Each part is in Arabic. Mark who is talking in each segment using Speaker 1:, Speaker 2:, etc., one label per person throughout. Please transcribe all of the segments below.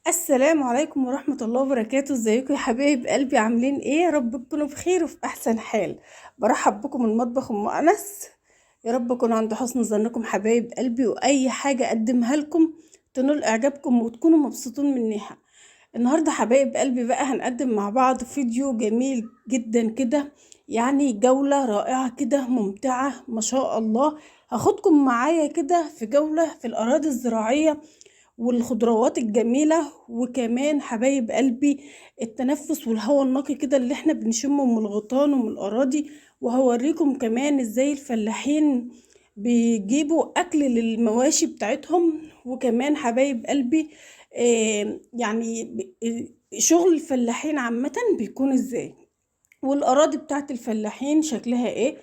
Speaker 1: السلام عليكم ورحمة الله وبركاته. ازيكم يا حبايب قلبي؟ عاملين ايه؟ يا رب تكونوا بخير وفي احسن حال. برحب بكم من مطبخ ام انس. يا رب اكون عند حسن ظنكم حبايب قلبي، واي حاجة اقدمها لكم تنول اعجابكم وتكونوا مبسوطين منها. النهاردة حبايب قلبي بقى هنقدم مع بعض فيديو جميل جدا كده، يعني جولة رائعة كده ممتعة ما شاء الله. هاخدكم معايا كده في جولة في الأراضي الزراعية والخضروات الجميلة، وكمان حبايب قلبي التنفس والهواء النقي كده اللي احنا بنشمه من الغيطان ومن الأراضي. وهوريكم كمان ازاي الفلاحين بيجيبوا أكل للمواشي بتاعتهم. وكمان حبايب قلبي يعني شغل الفلاحين عامة بيكون ازاي، والأراضي بتاعت الفلاحين شكلها ايه.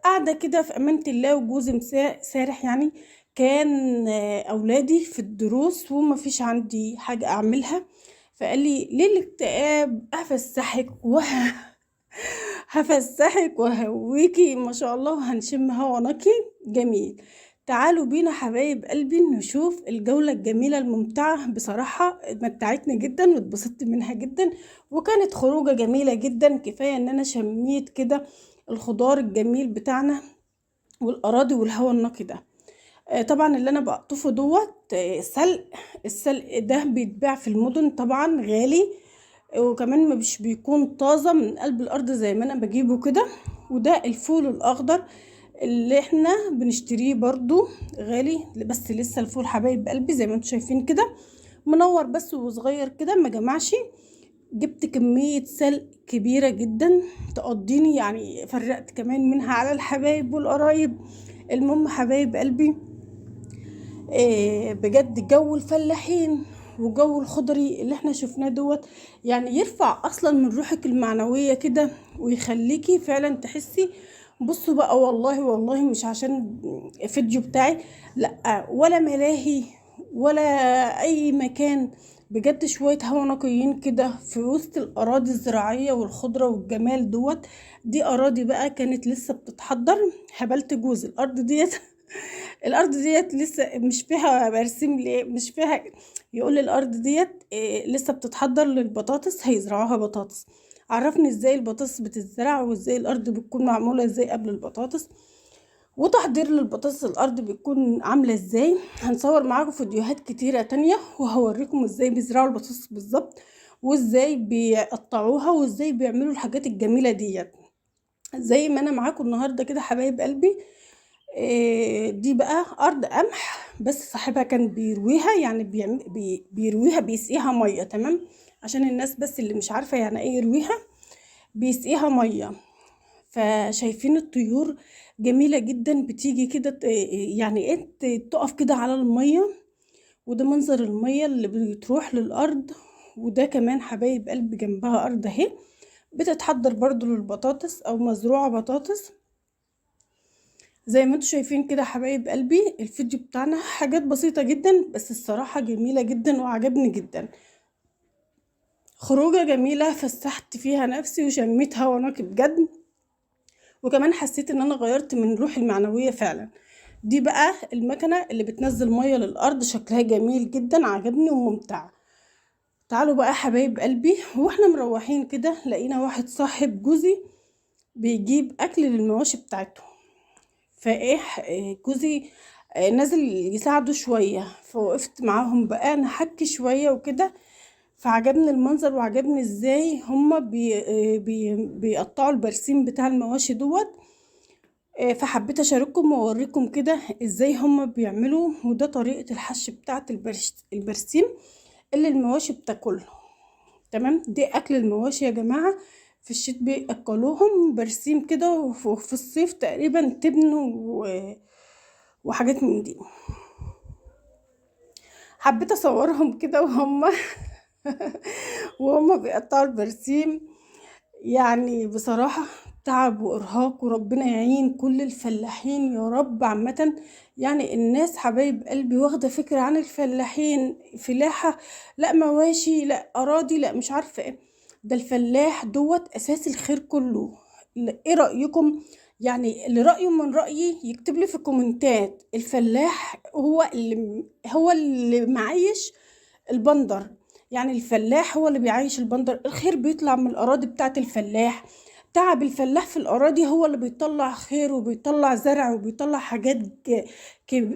Speaker 1: قاعدة كده في أمانة الله، وجوزي سارح يعني. كان أولادي في الدروس وما فيش عندي حاجة أعملها، فقال لي ليه الاكتئاب؟ هفسحك وهويكي ما شاء الله، وهنشم هوا نقي جميل. تعالوا بينا حبايب قلبي نشوف الجولة الجميلة الممتعة. بصراحة متعتني جدا واتبسطت منها جدا، وكانت خروجة جميلة جدا. كفاية ان انا شميت كده الخضار الجميل بتاعنا والأراضي والهواء النقي ده. طبعا اللي انا بقطفه دوت سلق. السلق ده بيتباع في المدن، طبعا غالي، وكمان مش بيكون طازة من قلب الأرض زي ما أنا بجيبه كده. وده الفول الأخضر اللي احنا بنشتريه برضو غالي، بس لسه الفول حبايب قلبي زي ما انتم شايفين كده منور بس وصغير كده ما جمعش. جبت كمية سلق كبيرة جدا تقضيني، يعني فرقت كمان منها على الحبايب والقرايب. المهم حبايب قلبي، بجد جو الفلاحين وجو الخضري اللي احنا شفناه دوت يعني يرفع اصلا من روحك المعنوية كده، ويخليكي فعلا تحسي. بصوا بقى، والله والله مش عشان الفيديو بتاعي، لا ولا ملاهي ولا اي مكان، بجد شوية هوا نقيين كده في وسط الأراضي الزراعية والخضرة والجمال دوت. دي أراضي بقى كانت لسه بتتحضر. هبلت جوز الأرض ديت الارض ديت لسه مش فيها برسيم، ليه مش فيها؟ يقول لي الارض ديت لسه بتتحضر للبطاطس، هيزرعوها بطاطس. عرفني ازاي البطاطس بتتزرع، وازاي الارض بتكون معموله ازاي قبل البطاطس، وتحضير للبطاطس الارض بتكون عامله ازاي. هنصور معاكم فيديوهات كتيره تانية، وهوريكم ازاي بيزرعوا البطاطس بالظبط، وازاي بيقطعوها، وازاي بيعملوا الحاجات الجميله ديت. زي ما انا معاكم النهارده كده حبايب قلبي. دي بقى أرض قمح، بس صاحبها كان بيرويها، يعني بيرويها بيسقيها مية. تمام، عشان الناس بس اللي مش عارفة يعني ايه يرويها، بيسقيها مية. فشايفين الطيور جميلة جدا بتيجي كده يعني ايه تقف كده على المية. وده منظر المية اللي بتروح للأرض. وده كمان حبايب قلب جنبها أرض اهي بتتحضر برضو للبطاطس أو مزروعة بطاطس. زي ما انتم شايفين كده حبايب قلبي، الفيديو بتاعنا حاجات بسيطة جدا بس الصراحة جميلة جدا وعجبني جدا. خروجة جميلة فسحت فيها نفسي وشميت هوا نقي بجد، وكمان حسيت ان انا غيرت من روحي المعنوية فعلا. دي بقى المكنة اللي بتنزل مية للأرض، شكلها جميل جدا عجبني وممتع. تعالوا بقى حبايب قلبي، واحنا مروحين كده لقينا واحد صاحب جوزي بيجيب أكل للمواشي بتاعته. فايه جوزي نازل يساعده شوية، فوقفت معاهم بقى نحكي شوية وكده. فعجبني المنظر، وعجبني ازاي هما بيقطعوا البرسيم بتاع المواشي دوت. فحبيت اشارككم واوريكم كده ازاي هما بيعملوا، وده طريقة الحش بتاعة البرسيم اللي المواشي بتاكله. تمام، دي اكل المواشي يا جماعة. في الشتاء بياكلوهم برسيم كده، وفي الصيف تقريبا تبن وحاجات من دي. حبيت اصورهم كده وهم بيقطعوا البرسيم. يعني بصراحة تعب وارهاق، وربنا يعين كل الفلاحين يا رب عامة. يعني الناس حبايب قلبي واخدة فكرة عن الفلاحين فلاحة، لا مواشي، لا اراضي، لا مش عارفة ايه. ده الفلاح دوت اساس الخير كله. ايه رأيكم؟ يعني اللي رأيه من رأيي يكتب لي في الكومنتات. الفلاح هو اللي معيش البندر. يعني الفلاح هو اللي بيعيش البندر، الخير بيطلع من الأراضي بتاعة الفلاح. تعب الفلاح في الأراضي هو اللي بيطلع خير وبيطلع زرع وبيطلع حاجات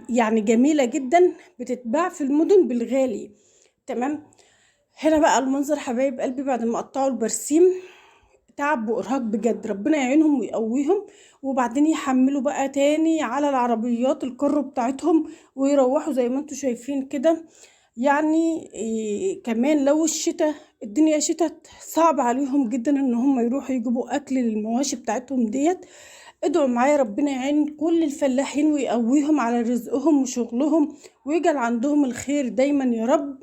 Speaker 1: يعني جميلة جدا بتتباع في المدن بالغالي. تمام. هنا بقى المنظر حبايب قلبي بعد ما قطعوا البرسيم، تعب وإرهاق بجد، ربنا يعينهم ويقويهم. وبعدين يحملوا بقى تاني على العربيات الكرو بتاعتهم ويروحوا زي ما انتوا شايفين كده. يعني كمان لو الدنيا شتت صعب عليهم جدا ان هم يروحوا يجيبوا اكل للمواشي بتاعتهم ديت. ادعوا معايا ربنا يعين كل الفلاحين ويقويهم على رزقهم وشغلهم، ويجعل عندهم الخير دايما يا رب.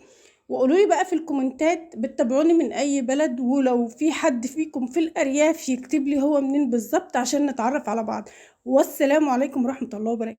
Speaker 1: وقولوا لي بقى في الكومنتات بتتابعوني من اي بلد، ولو في حد فيكم في الارياف يكتب لي هو منين بالظبط عشان نتعرف على بعض. والسلام عليكم ورحمة الله وبركاته.